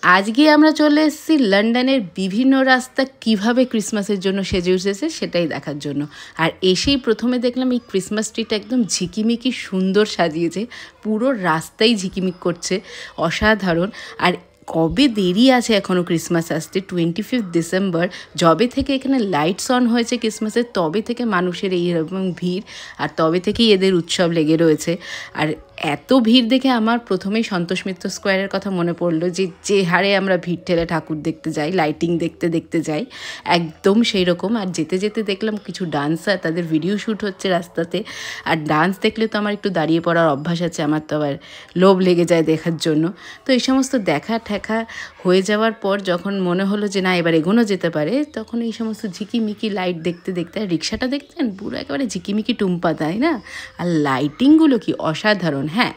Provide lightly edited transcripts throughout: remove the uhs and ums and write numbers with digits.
আজকে আমরা চলে এসেছি লন্ডনের বিভিন্ন রাস্তা কিভাবে ক্রিসমাসের জন্য সেজে উঠেছে সেটাই দেখার জন্য। আর এসেই প্রথমে দেখলাম এই ক্রিসমাস ট্রিটা একদম ঝিকিমিকি সুন্দর সাজিয়েছে, পুরো রাস্তাই ঝিকিমিক করছে, অসাধারণ। আর কবে দেরি আছে এখনও ক্রিসমাস আসতে, 25 ডিসেম্বর যবে থেকে এখানে লাইটস অন হয়েছে ক্রিসমাসের, তবে থেকে মানুষের এইরকম ভিড়, আর তবে থেকেই এদের উৎসব লেগে রয়েছে। আর এত ভিড় দেখে আমার প্রথমেই সন্তোষ মিত্র স্কোয়ারের কথা মনে পড়লো, যে হারে আমরা ভিড় ঠেলে ঠাকুর দেখতে যাই, লাইটিং দেখতে যাই, একদম সেই রকম। আর যেতে যেতে দেখলাম কিছু ডান্সার, তাদের ভিডিও শ্যুট হচ্ছে রাস্তাতে। আর ডান্স দেখলে তো আমার একটু দাঁড়িয়ে পড়ার অভ্যাস আছে, আমার তো আবার লোভ লেগে যায় দেখার জন্য। তো এই সমস্ত দেখা ঠেকা হয়ে যাওয়ার পর যখন মনে হলো যে না এবার এগোনো যেতে পারে, তখন এই সমস্ত ঝিকিমিকি লাইট দেখতে আর রিক্সাটা দেখতেন পুরো একেবারে ঝিকিমিকি টুম্পা, তাই না? আর লাইটিংগুলো কি অসাধারণ। হ্যাঁ,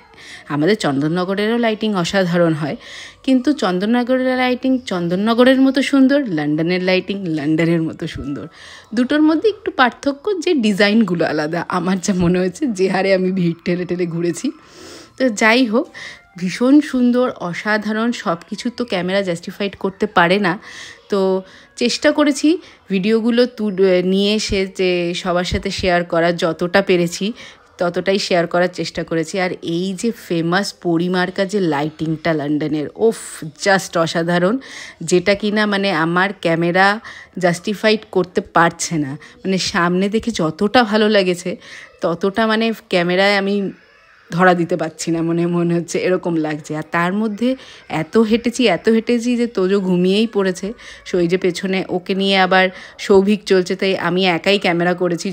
আমাদের চন্দননগরেরও লাইটিং অসাধারণ হয়, কিন্তু চন্দননগরের লাইটিং চন্দননগরের মতো সুন্দর, লন্ডনের লাইটিং লন্ডনের মতো সুন্দর। দুটোর মধ্যে একটু পার্থক্য, যে ডিজাইনগুলো আলাদা আমার যা মনে হয়েছে, যে হারে আমি ভিড় ঠেলে ঘুরেছি। তো যাই হোক, ভীষণ সুন্দর, অসাধারণ। সব কিছু তো ক্যামেরা জাস্টিফাইড করতে পারে না, তো চেষ্টা করেছি ভিডিওগুলো নিয়ে এসে যে সবার সাথে শেয়ার করার, যতটা পেরেছি ততটাই শেয়ার করার চেষ্টা করেছি। আর এই যে ফেমাস পরিমার্কা যে লাইটিংটা লন্ডনের, ওফ, জাস্ট অসাধারণ, যেটা কিনা মানে আমার ক্যামেরা জাস্টিফাইড করতে পারছে না। মানে সামনে দেখে যতটা ভালো লেগেছে, ততটা মানে ক্যামেরায় আমি ধরা দিতে পারছি না, মনে হচ্ছে এরকম লাগছে। আর তার মধ্যে এত হেঁটেছি যে তোজো ঘুমিয়েই পড়েছে। ওই যে পেছনে ওকে নিয়ে আবার সৌভিক চলছে, তাই আমি একাই ক্যামেরা করেছি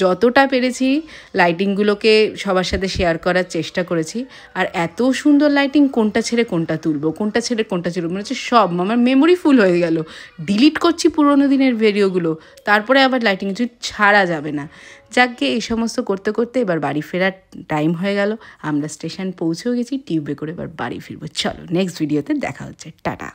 যতটা পেরেছি লাইটিংগুলোকে সবার সাথে শেয়ার করার চেষ্টা করেছি। আর এত সুন্দর লাইটিং, কোনটা ছেড়ে কোনটা তুলবো মনে হচ্ছে সব আমার মেমোরি ফুল হয়ে গেল। ডিলিট করছি পুরোনো দিনের ভিডিওগুলো, তারপরে আবার লাইটিং কিছু ছাড়া যাবে না। যাকে এই সমস্ত করতে করতে এবার বাড়ি ফেরার টাইম হয়ে গেল। আমরা স্টেশন পৌঁছেও গেছি, টিউবে করে এবার বাড়ি ফিরবো। চলো নেক্সট ভিডিওতে দেখা হচ্ছে, টাটা।